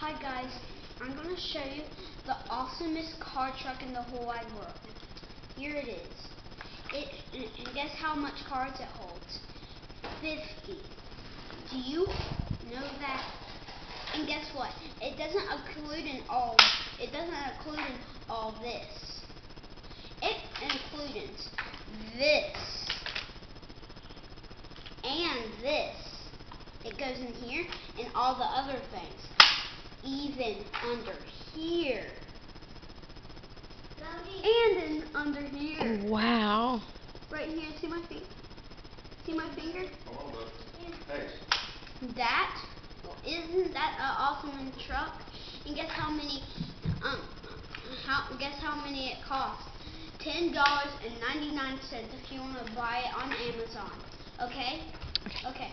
Hi guys, I'm going to show you the awesomest car truck in the whole wide world. Here it is. And guess how much cards it holds? 50. Do you know that? And guess what? It doesn't include in all. It doesn't include in all this. It includes this and this. It goes in here and all the other things. Even under here. And then under here. Wow. Right here, see my feet? See my finger? Hold on, hey. That, isn't that an awesome truck? And guess how many it costs? $10.99 if you want to buy it on Amazon. Okay? Okay.